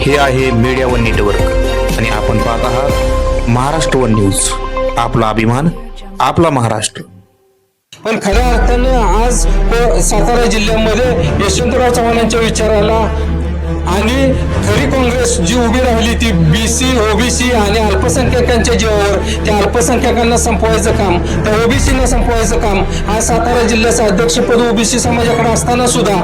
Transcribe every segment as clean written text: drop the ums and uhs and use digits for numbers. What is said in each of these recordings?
हे आहे media one network आणि आपण पाहत आहात महाराष्ट्र वन न्यूज. आपला अभिमान, आपला महाराष्ट्र. पण खऱ्या अर्थानं आज सातारा जिल्ह्यामध्ये यशवंतराव चव्हाणांच्या विचाराला आणि खरी काँग्रेस जी उभी राहिली ती बीसी, ओबीसी आणि अल्पसंख्याकांच्या जीवावर त्या अल्पसंख्याकांना संपवायचं काम, त्या ओबीसीना संपवायचं काम आज सातारा जिल्ह्याचं अध्यक्षपद ओबीसी समाजाकडे असताना सुद्धा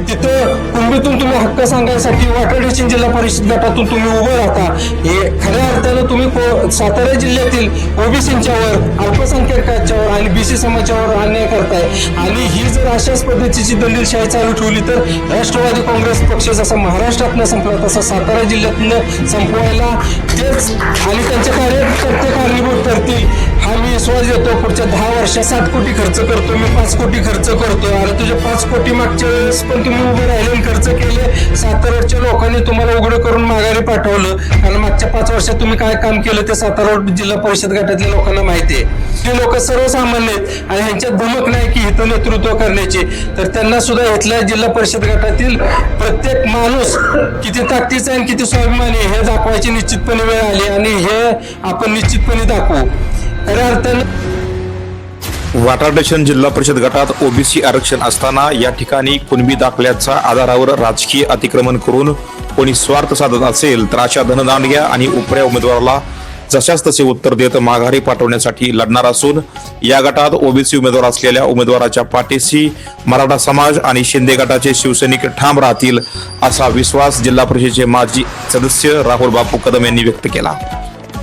तिथं कुंभीतून तुम्ही हक्क सांगायसाठी वाटाडेशन जिल्हा परिषद गटातून तुम्ही उभं राहता. हे खऱ्या अर्थानं तुम्ही सातारा जिल्ह्यातील ओबीसींच्यावर, अल्पसंख्याकांच्यावर आणि बीसी समाजावर अन्याय करताय. आणि ही जर अशाच पद्धतीची दलिलशाही चालू ठेवली तर राष्ट्रवादी काँग्रेस पक्ष जसा महाराष्ट्रातनं संपला तसा सातारा जिल्ह्यातनं संपवायला तेच आणि त्यांचे कार्यकर्ते कारणीभूत ठरतील हा मी विश्वास देतो. पुढच्या 10 वर्षात 7 कोटी खर्च करतो, मी 5 कोटी खर्च करतो. अरे तुझे 5 कोटी मागच्या वेळेस पण तुम्ही उभे राहिले आणि खर्च केले. साताराच्या लोकांनी तुम्हाला उघडं करून माघारी पाठवलं कारण मागच्या 5 वर्षात तुम्ही काय काम केलं ते सातारा जिल्हा परिषद गटातल्या लोकांना माहिती आहे. हे लोक सर्वसामान्य आहेत आणि ह्यांच्यात धमक नाही की इथं नेतृत्व करण्याची. तर त्यांना सुद्धा इथल्या जिल्हा परिषद गटातील प्रत्येक माणूस किती ताकदीचा आणि किती स्वाभिमानी हे दाखवायची निश्चितपणे वेळ आली आणि हे आपण निश्चितपणे दाखवू. खऱ्या अर्थानं वाटाडेशन जिल्हा परिषद गटात ओबीसी आरक्षण असताना या ठिकाणी कुणबी दाखल्याच्या आधारावर राजकीय अतिक्रमण करून कोणी स्वार्थ साधत असेल तर अशा धनदांडग्या आणि उपऱ्या उमेदवाराला जशाच तसे उत्तर देत माघारी पाठवण्यासाठी लढणार असून या गटात ओबीसी उमेदवार असलेल्या उमेदवाराच्या पाठीशी मराठा समाज आणि शिंदे गटाचे शिवसैनिक ठाम राहतील असा विश्वास जिल्हा परिषदेचे माजी सदस्य राहुल बापू कदम यांनी व्यक्त केला.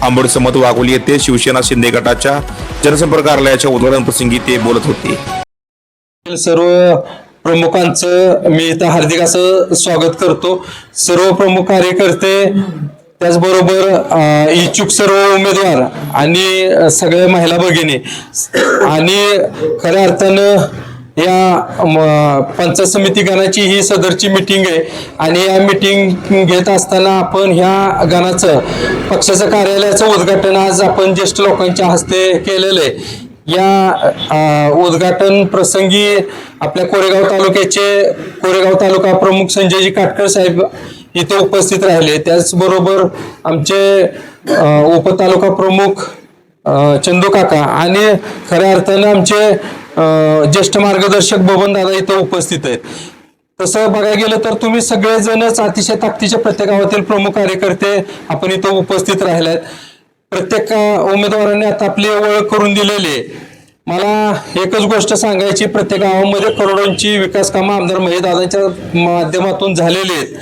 आंबोड समत वाघोली येथे शिवसेना शिंदे गटाच्या जनसंपर्क कार्यालयाच्या उद्घाटन प्रसंगी ते बोलत होते. सर्व प्रमुखांचं मी इथं हार्दिक असं स्वागत करतो. सर्व प्रमुख कार्यकर्ते त्याचबरोबर इच्छुक सर्व उमेदवार आणि सगळे महिला भगिनी आणि खऱ्या अर्थानं या पंचायत समिती गणाची ही सदरची मीटिंग आहे आणि या मीटिंग घेत असताना आपण ह्या गणाचं पक्षाचं कार्यालयाचं उद्घाटन आज आपण ज्येष्ठ लोकांच्या हस्ते केलेलं आहे. या उद्घाटन प्रसंगी आपल्या कोरेगाव तालुका प्रमुख संजयजी काटकर साहेब इथे उपस्थित राहिले. त्याचबरोबर आमचे उपतालुका प्रमुख चंदू काका आणि खऱ्या अर्थानं आमचे ज्येष्ठ मार्गदर्शक बबन दादा इथं उपस्थित आहेत. तसं बघायला गेलं तर तुम्ही सगळेजणच अतिशय ताकदीचे प्रत्येक गावातील प्रमुख कार्यकर्ते आपण इथं उपस्थित राहिले आहेत. प्रत्येक उमेदवारांनी आता आपली ओळख करून दिलेली आहे. मला एकच गोष्ट सांगायची, प्रत्येक गावामध्ये करोडोंची विकास कामं आमदार महेशदादांच्या माध्यमातून झालेली आहेत.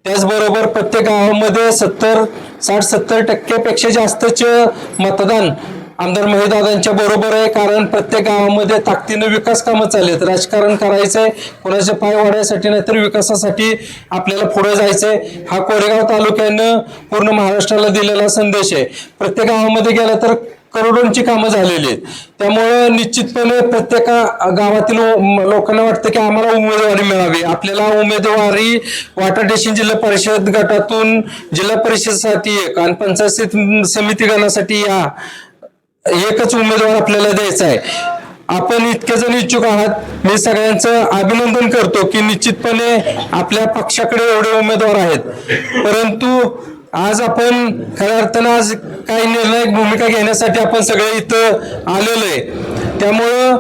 त्याचबरोबर प्रत्येक गावामध्ये 60-70% पेक्षा जास्तचे मतदान आमदार महेशदादांच्या बरोबर आहे. कारण प्रत्येक गावामध्ये ताकदीनं विकास कामं चाललेत. राजकारण करायचंय कोणाचे पाय वाढायसाठी नाही तर विकासासाठी आपल्याला पुढे जायचंय. हा कोरेगाव तालुक्यानं पूर्ण महाराष्ट्राला दिलेला संदेश आहे. प्रत्येक गावामध्ये गेला तर करोडोंची कामं झालेली आहेत. त्यामुळे निश्चितपणे प्रत्येक गावातील लोकांना वाटतं की आम्हाला उमेदवारी मिळावी. आपल्याला उमेदवारी वाटाडेशन जिल्हा परिषद गटातून जिल्हा परिषदेसाठी एक आणि पंचायत समिती गणासाठी एकच उमेदवार आपल्याला द्यायचा आहे. आपण इतके जण इच्छुक आहात. मी सगळ्यांचं अभिनंदन करतो की निश्चितपणे आपल्या पक्षाकडे एवढे उमेदवार आहेत. परंतु आज आपण खऱ्या अर्थानं आज काही निर्णायक भूमिका घेण्यासाठी आपण सगळे इथं आलेलो आहे. त्यामुळं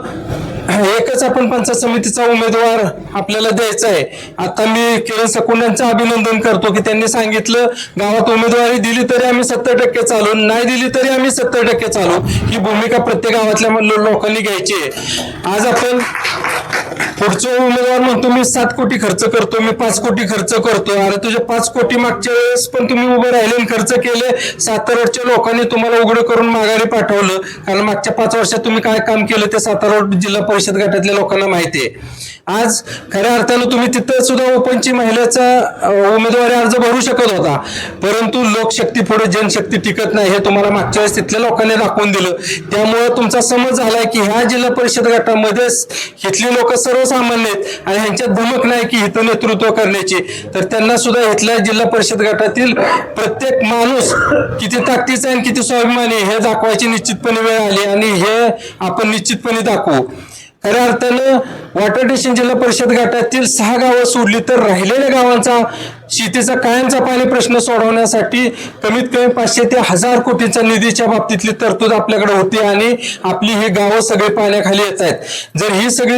एकच आपण पंचायत समितीचा उमेदवार आपल्याला द्यायचा आहे. आता मी किरण सकून यांचं अभिनंदन करतो की त्यांनी सांगितलं गावात उमेदवारी दिली तरी आम्ही 70% चालू, नाही दिली तरी आम्ही 70% चालू. ही भूमिका प्रत्येक गावातल्या लोकांनी घ्यायची आहे. आज आपण पुढचा उमेदवार म्हणतो मी 7 कोटी खर्च करतो, मी 5 कोटी खर्च करतो. अरे तुझे 5 कोटी मागच्या वेळेस पण तुम्ही उभे राहिले आणि खर्च केले. साताराच्या लोकांनी तुम्हाला उघडं करून माघारी पाठवलं कारण मागच्या 5 वर्षात तुम्ही काय काम केलं ते सातारा जिल्हा परिषद गटातल्या लोकांना माहिती आहे. आज खऱ्या अर्थानं तुम्ही तिथं सुद्धा ओपनची महिलेचा उमेदवारी अर्ज भरू शकत होता. परंतु लोकशक्ती पुढे जनशक्ती टिकत नाही हे तुम्हाला मागच्या वेळेस तिथल्या लोकांनी दाखवून दिलं. त्यामुळे तुमचा समज झालाय की ह्या जिल्हा परिषद गटामध्ये इथली लोक सर्वसामान्य आहेत आणि ह्यांच्यात धमक नाही की इथं नेतृत्व करण्याची. तर त्यांना सुद्धा इथल्या जिल्हा परिषद गटातील प्रत्येक माणूस किती ताकदीचा आणि किती स्वाभिमानी हे दाखवायची निश्चितपणे वेळ आली आणि हे आपण निश्चितपणे दाखवू. खऱ्या अर्थानं वाटाडेशन जिल्हा परिषद गटातील 6 गावं सोडली तर राहिलेल्या गावांचा शेतीचा कायमचा पाणी प्रश्न सोडवण्यासाठी कमीत कमी 500 ते 1000 कोटींचा निधीच्या बाबतीतली तरतूद आपल्याकडे होती आणि आपली ही गावं सगळे पाण्याखाली येत आहेत.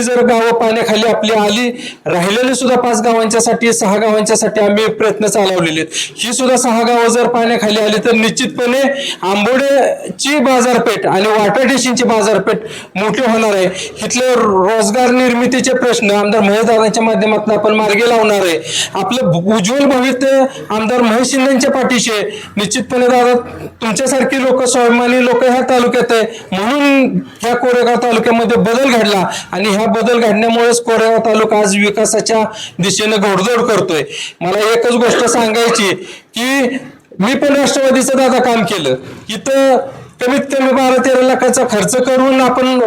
जर गावं पाण्याखाली आपली आली, राहिलेले सुद्धा 5 गावांच्यासाठी 6 गावांच्यासाठी आम्ही प्रयत्न चालवलेले आहेत. ही सुद्धा 6 गावं जर पाण्याखाली आली तर निश्चितपणे आंबोडेची बाजारपेठ आणि वाटाडेशींची बाजारपेठ मोठी होणार आहे. इथले रोजगार निर्मितीचे प्रश्न आमदार महेशदादांच्या माध्यमातून आपण मार्गी लावणार आहे. आपलं उज्ज्वल भविष्य आमदार महेश शिंदेच्या पाठीशी आहे. निश्चितपणे दादा तुमच्यासारखी लोक, स्वाभिमानी लोक ह्या तालुक्यात आहे, म्हणून ह्या कोरेगाव तालुक्यामध्ये बदल घडला आणि ह्या बदल घडण्यामुळेच कोरेगाव तालुका आज विकासाच्या दिशेने घोडदौड करतोय. मला एकच गोष्ट सांगायची की मी पण राष्ट्रवादीचं दादा काम केलं. इथं कमीत कमी 12-13 लाखाचा खर्च करून आपण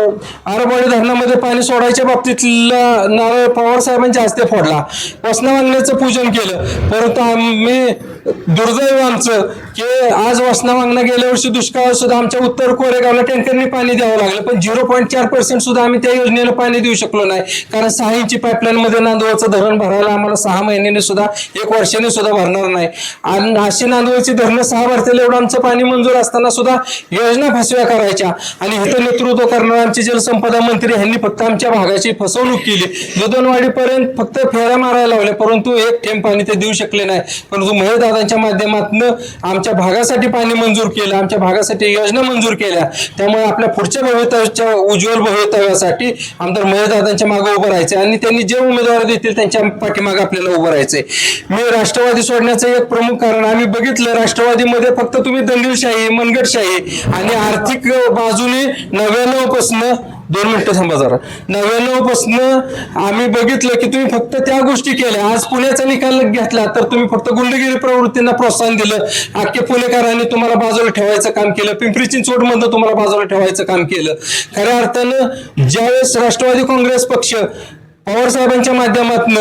आरबोळी धरणामध्ये पाणी सोडायच्या बाबतीतला नारळ पवार साहेबांच्या हस्ते फोडला, वसना वांगण्याचं पूजन केलं. परंतु आम्ही दुर्दैव आमचं की आज वसना वांगणा गेल्या वर्षी दुष्काळ सुद्धा आमच्या उत्तर कोरेगावला टँकरने पाणी द्यावं लागलं, पण 0.4% सुद्धा आम्ही त्या योजनेला पाणी देऊ शकलो नाही. कारण 6 इंची पाईपलाईन मध्ये नांदवळचं धरण भरायला आम्हाला 6 महिन्यांनी सुद्धा 1 वर्षाने सुद्धा भरणार नाही. आणि अशी नांदवळची धरणं 6 भरतील एवढं आमचं पाणी मंजूर असताना सुद्धा योजना फसव्या करायच्या. आणि इथं नेतृत्व करणारे आमचे जलसंपदा मंत्री यांनी फक्त आमच्या भागाची फसवणूक केली. दोदनवाडीपर्यंत फक्त फेऱ्या मारायला लावल्या, परंतु 1 थेंब पाणी ते देऊ शकले नाही. परंतु महेशदादांच्या माध्यमातून आमच्या भागासाठी पाणी मंजूर केलं, आमच्या भागासाठी योजना मंजूर केल्या. त्यामुळे आपल्या पुढच्या भवितव्याच्या उज्ज्वल भवितव्यासाठी आमदार महेशदादांच्या मागे उभं राहायचं आणि त्यांनी जे उमेदवार देतील त्यांच्या पाठीमागे आपल्याला उभं राहायचंय. मी राष्ट्रवादी सोडण्याचं एक प्रमुख कारण आम्ही बघितलं, राष्ट्रवादीमध्ये फक्त तुम्ही दंगलशाही, मनगटशाही आणि आर्थिक बाजूने 99 पासून 2 मिनिटं थांबा जरा, 99 पासून आम्ही बघितलं की तुम्ही फक्त त्या गोष्टी केल्या. आज पुण्याचा निकाल घेतला तर तुम्ही फक्त गुंडगिरी प्रवृत्तींना प्रोत्साहन दिलं. अख्खे पुणेकरांनी तुम्हाला बाजूला ठेवायचं काम केलं, पिंपरी चिंचवड मधनं तुम्हाला बाजूला ठेवायचं काम केलं. खऱ्या अर्थानं ज्यावेळेस राष्ट्रवादी काँग्रेस पक्ष पवार साहेबांच्या माध्यमातून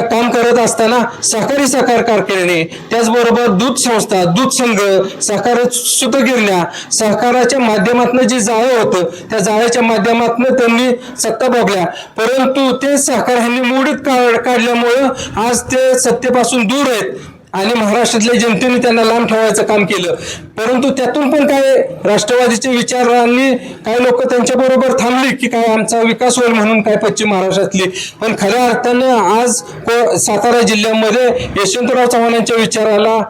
काम करत असताना सहकार कारखाने, त्याचबरोबर दूध संस्था, दूध संघ, सहकार सुतगिरण्या, सहकाराच्या माध्यमातून जे जाळं होतं त्या जाळ्याच्या माध्यमातून त्यांनी सत्ता भोगल्या. परंतु ते सहकार ह्यांनी मोडीत काढल्यामुळं आज ते सत्तेपासून दूर आहेत आणि महाराष्ट्रातल्या जनतेने त्यांना लांब ठेवायचं काम केलं. परंतु त्यातून पण काय राष्ट्रवादीचे विचारांनी काही लोक त्यांच्या बरोबर थांबली की काय आमचा विकास होईल म्हणून, काय पश्चिम महाराष्ट्रातली. पण खऱ्या अर्थानं आज सातारा जिल्ह्यामध्ये यशवंतराव चव्हाणांच्या विचाराला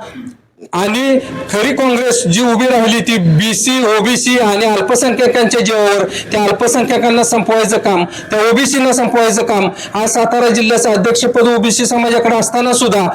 आणि खरी काँग्रेस जी उभी राहिली ती BC, OBC आणि अल्पसंख्याकांच्या जीवावर, त्या अल्पसंख्याकांना संपवायचं काम, त्या OBCना संपवायचं काम. आज सातारा जिल्ह्याचं अध्यक्षपद OBC समाजाकडे असताना सुद्धा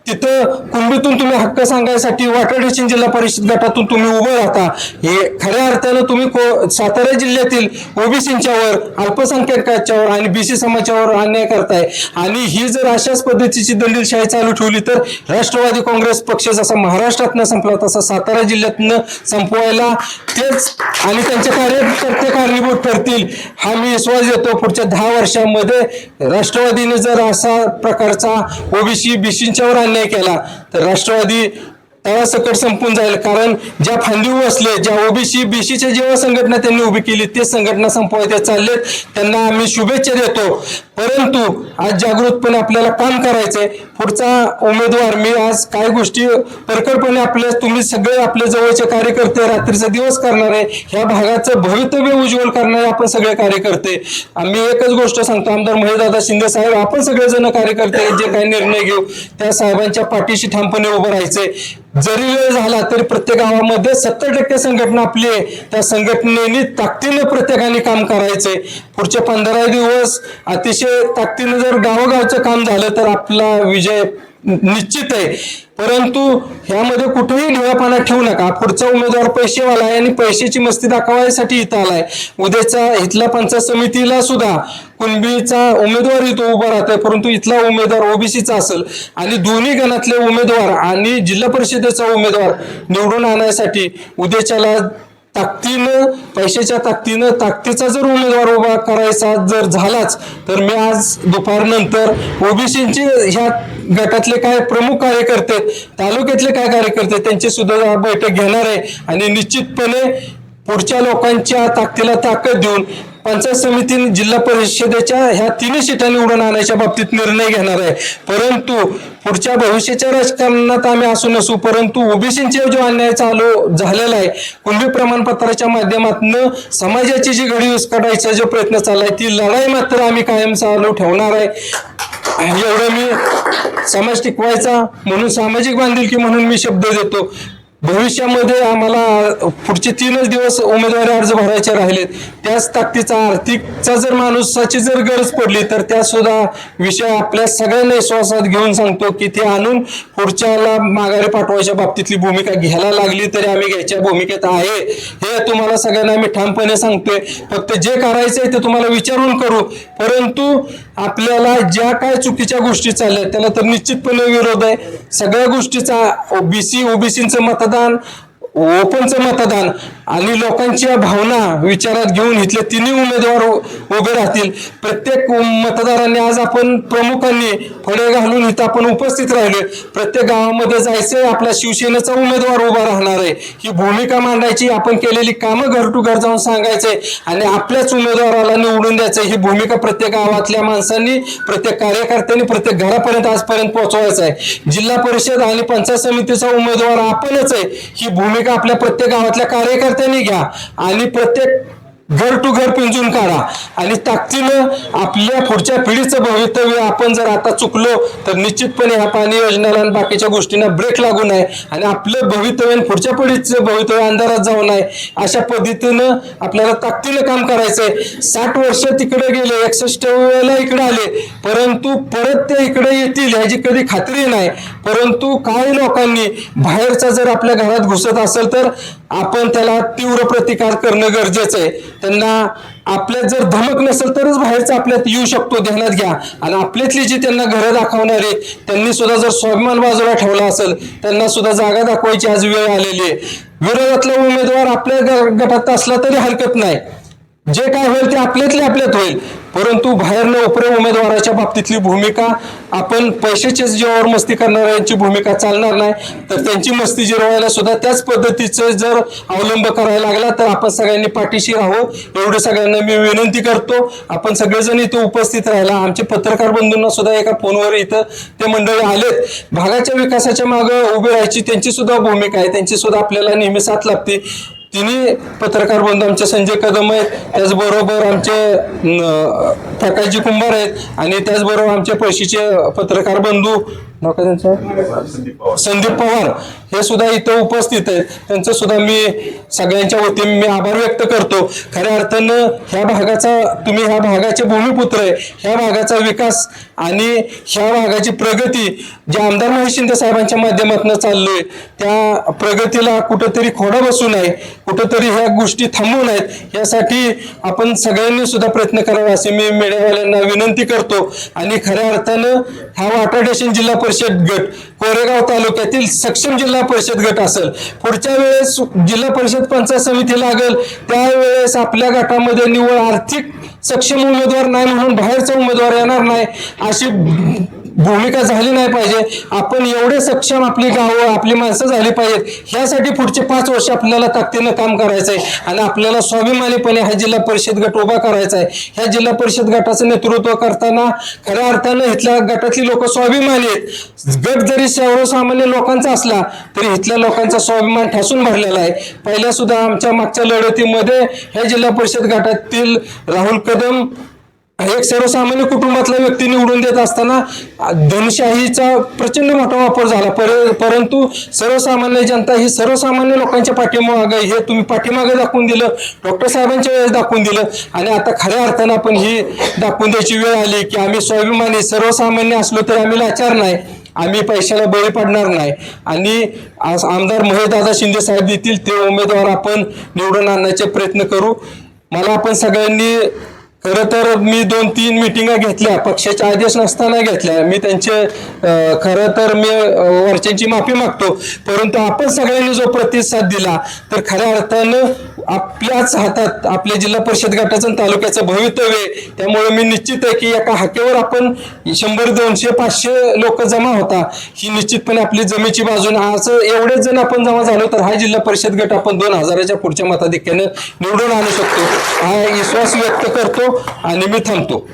तिथं कुंडीतून तुम्ही हक्क सांगायसाठी वाटाडेशीन जिल्हा परिषद गटातून तुम्ही उभं राहता. हे खऱ्या अर्थानं तुम्ही सातारा जिल्ह्यातील OBCंच्यावर, अल्पसंख्याकांच्यावर आणि BC समाजावर अन्याय करताय. आणि ही जर अशाच पद्धतीची दंडीशाही चालू ठेवली तर राष्ट्रवादी काँग्रेस पक्ष जसा महाराष्ट्रात न संपला तसा सातारा जिल्ह्यातनं संपवायला तेच आणि त्यांचे कार्यकर्ते कारणीभूत ठरतील हा मी विश्वास देतो. पुढच्या 10 वर्षांमध्ये राष्ट्रवादीने जर असा प्रकारचा OBC BCंच्यावर अन्याय केला तर राष्ट्रवादी तळासकट संपून जाईल. कारण ज्या फांदीवर बसले, ज्या OBC BCच्या जेव्हा संघटना त्यांनी उभी केली ते संघटना संपवायचे चाललेत, त्यांना आम्ही शुभेच्छा देतो. परंतु आज जागृतपणे आपल्याला काम करायचंय. पुढचा उमेदवार मी आज काय गोष्टी परखडपणे तुम्ही सगळे आपले जवळचे कार्यकर्ते रात्रीचा दिवस करणारे, ह्या भागाचं भवितव्य उज्ज्वल करणारे आपण सगळे कार्यकर्ते. आम्ही एकच गोष्ट सांगतो, आमदार महेशदादा शिंदे साहेब, आपण सगळेजण कार्यकर्ते जे काही निर्णय घेऊ त्या साहेबांच्या पाठीशी ठामपणे उभं राहायचंय. जरी वेळ झाला तरी प्रत्येक गावामध्ये 70% संघटना आपली आहे, त्या संघटनेने ताकदीने प्रत्येकाने काम करायचंय. पुढचे 15 दिवस अतिशय ताकदीने जर गावोगावचं काम झालं तर आपला विजय निश्चित आहे. परंतु ह्यामध्ये कुठेही ढिळापणा ठेवू नका. पुढचा उमेदवार पैसेवाला आहे आणि पैशाची मस्ती दाखवायसाठी इथं आलाय. उद्याचा इथला पंचायत समितीला सुद्धा कुणबीचा उमेदवार इथं उभा राहतोय, परंतु इथला उमेदवार OBCचा असेल आणि दोन्ही गणातले उमेदवार आणि जिल्हा परिषदेचा उमेदवार निवडून आणण्यासाठी उद्याच्याला ताकदीनं, पैशाच्या ताकदीचा जर उमेदवार उभा करायचा जर झालाच तर मी आज दुपारनंतर OBCचे ह्या गटातले काय प्रमुख कार्यकर्ते, तालुक्यातले काय कार्यकर्ते त्यांची सुद्धा बैठक घेणार आहे आणि निश्चितपणे पुढच्या लोकांच्या ताकदीला ताकद देऊन पंचायत समिती जिल्हा परिषदेच्या ह्या तिन्ही सीटा निवडून आणायच्या बाबतीत निर्णय घेणार आहे. परंतु पुढच्या भविष्याच्या राजकारणात आम्ही असू नसू, परंतु ओबीसींचे जो अन्याय चालू झालेला आहे कुणबी प्रमाणपत्राच्या माध्यमातून समाजाची जी घडी विस्कटायचा जो प्रयत्न चाललाय ती लढाई मात्र आम्ही कायम चालू ठेवणार आहे. एवढं मी समाज टिकवायचा म्हणून सामाजिक बांधिलकी म्हणून मी शब्द देतो. भविष्यामध्ये आम्हाला पुढचे 3च दिवस उमेदवारी अर्ज भरायचे राहिलेत. त्याच ताकदीचा आर्थिकचा जर माणसाची जर गरज पडली तर त्या सुद्धा विषय आपल्या सगळ्यांना विश्वासात घेऊन सांगतो की ते आणून पुढच्याला माघारी पाठवायच्या बाबतीतली भूमिका घ्यायला लागली तरी आम्ही घ्यायच्या भूमिकेत आहे हे तुम्हाला सगळ्यांना मी ठामपणे सांगतोय. फक्त जे करायचंय ते तुम्हाला विचारून करू, परंतु आपल्याला ज्या काय चुकीच्या गोष्टी चालल्या त्याला तर निश्चितपणे विरोध आहे. सगळ्या गोष्टीचा ओबीसीचं मतदान, ओपनचं मतदान आणि लोकांच्या भावना विचारात घेऊन इथले तिन्ही उमेदवार उभे राहतील. प्रत्येक मतदारांनी आज आपण प्रमुखांनी फळे घालून इथं आपण उपस्थित राहिले. प्रत्येक गावामध्ये जायचंय, आपला शिवसेनेचा उमेदवार उभा राहणार आहे ही भूमिका मांडायची, आपण केलेली कामं घर टू घर जाऊन सांगायचंय आणि आपल्याच उमेदवाराला निवडून द्यायचं ही भूमिका प्रत्येक गावातल्या माणसांनी, प्रत्येक कार्यकर्त्यांनी प्रत्येक घरापर्यंत आजपर्यंत पोहोचवायचं आहे. जिल्हा परिषद आणि पंचायत समितीचा उमेदवार आपणच आहे ही भूमिका आपल्या प्रत्येक गावातल्या कार्यकर्त्यांनी घ्या आणि प्रत्येक घर टू घर पिंजून काढा आणि ताकदीनं आपल्या पुढच्या पिढीचं भवितव्य आपण जर आता चुकलो तर निश्चितपणे ह्या पाणी योजनेला आणि बाकीच्या गोष्टींना ब्रेक लागू नये आणि आपलं भवितव्य पुढच्या पिढीचं भवितव्य अंधारात जाऊ नये अशा पद्धतीनं आपल्याला ताकदीनं काम करायचंय. 60 वर्ष तिकडे गेले, 61 वेळेला इकडे आले, परंतु परत ते इकडे येतील ह्याची कधी खात्री नाही. परंतु काही लोकांनी बाहेरचा जर आपल्या घरात घुसत असेल तर आपण त्याला तीव्र प्रतिकार करणं गरजेचं आहे. त्यांना आपल्यात जर धमक नसेल तरच बाहेरचा आपल्यात येऊ शकतो, ध्यानात घ्या. आणि आपल्यातली जी त्यांना घरं दाखवणारे त्यांनी सुद्धा जर स्वाभिमान बाजूला ठेवला असेल त्यांना सुद्धा जागा दाखवायची आज वेळ आलेली आहे. विरोधातला उमेदवार आपल्या गटात असला तरी हरकत नाही, जे काय होईल ते आपल्यात होईल, परंतु बाहेरनं उपरे उमेदवाराच्या बाबतीतली भूमिका आपण पैशाच्या जीवावर मस्ती करणाऱ्यांची भूमिका चालणार नाही. तर त्यांची मस्ती जिरवायला सुद्धा त्याच पद्धतीचं जर अवलंब करायला लागला तर आपण सगळ्यांनी पाठीशी राहू एवढं सगळ्यांना मी विनंती करतो. आपण सगळेजण इथं उपस्थित राहिला. आमचे पत्रकार बंधूंना सुद्धा एका फोनवर इथं ते मंडळी आलेत. भागाच्या विकासाच्या मागे उभी राहायची त्यांची सुद्धा भूमिका आहे, त्यांची सुद्धा आपल्याला नेहमी साथ लागते. तिन्ही पत्रकार बंधू आमचे संजय कदम आहेत, त्याचबरोबर आमचे प्रकाशजी कुंभार आहेत आणि त्याचबरोबर आमचे पळशीचे पत्रकार बंधू संदीप पवार हे सुद्धा इथं उपस्थित आहेत. त्यांचं सुद्धा मी सगळ्यांच्या वतीने मी आभार व्यक्त करतो. खऱ्या अर्थानं तुम्ही ह्या भागाचे भूमिपुत्र आहे. ह्या भागाचा विकास आणि ह्या भागाची प्रगती ज्या आमदार महेश शिंदे साहेबांच्या माध्यमातून चाललोय त्या प्रगतीला कुठंतरी खोडा बसू नये, कुठंतरी ह्या गोष्टी थांबू नयेत यासाठी आपण सगळ्यांनी सुद्धा प्रयत्न करावा असे मी मीडियावाल्यांना विनंती करतो. आणि खऱ्या अर्थानं हा वाटाडेशन जिल्हा परिषद गट कोरेगाव तालुक्यातील सक्षम जिल्हा परिषद गट असेल. पुढच्या वेळेस जिल्हा परिषद पंचायत समिती लागेल त्यावेळेस आपल्या गटामध्ये निव्वळ आर्थिक सक्षम उमेदवार नाही म्हणून बाहेरचा उमेदवार येणार नाही अशी भूमिका झाली नाही पाहिजे. आपण एवढे सक्षम आपली गावं आपली माणसं झाली पाहिजेत. ह्यासाठी पुढचे 5 वर्ष आपल्याला ताकदीनं काम करायचं आहे आणि आपल्याला स्वाभिमानीपणे हा जिल्हा परिषद गट उभा करायचा आहे. ह्या जिल्हा परिषद गटाचं नेतृत्व करताना खऱ्या अर्थानं इथल्या गटातली लोक स्वाभिमानी आहेत. गट जरी सर्वसामान्य लोकांचा असला तरी इथल्या लोकांचा स्वाभिमान ठासून भरलेला आहे. पहिल्या सुद्धा आमच्या मागच्या लढतीमध्ये ह्या जिल्हा परिषद गटातील राहुल कदम एक सर्वसामान्य कुटुंबातला व्यक्ती निवडून देत असताना धनशाहीचा प्रचंड मोठा वापर झाला, परंतु सर्वसामान्य जनता ही सर्वसामान्य लोकांच्या पाठीमागे हे तुम्ही पाठीमागे दाखवून दिलं, डॉक्टर साहेबांच्या वेळेस दाखवून दिलं आणि आता खऱ्या अर्थानं आपण ही दाखवून द्यायची वेळ आली की आम्ही स्वाभिमानी सर्वसामान्य असलो तरी आम्ही लाचार नाही, आम्ही पैशाला बळी पडणार नाही आणि आमदार महेशदादा शिंदे साहेब देतील ते उमेदवार आपण निवडून आणण्याचे प्रयत्न करू. मला आपण सगळ्यांनी खरं तर मी 2-3 मिटिंगा घेतल्या, पक्षाचे आदेश नसताना घेतल्या. मी त्यांचे खरं तर मी वरच्यांची माफी मागतो, परंतु आपण सगळ्यांनी जो प्रतिसाद दिला तर खऱ्या अर्थानं आपल्याच हातात आपल्या जिल्हा परिषद गटाचं आणि तालुक्याचं भवितव्य आहे. त्यामुळे मी निश्चित आहे की एका हाकेवर आपण 100, 200, 500 लोक जमा होता ही निश्चितपणे आपली जमेची बाजूने असं एवढेच जण आपण जमा झालो तर हा जिल्हा परिषद गट आपण 2000च्या पुढच्या मताधिक्यानं निवडून आणू शकतो हा विश्वास व्यक्त करतो आणि मी थांबतो.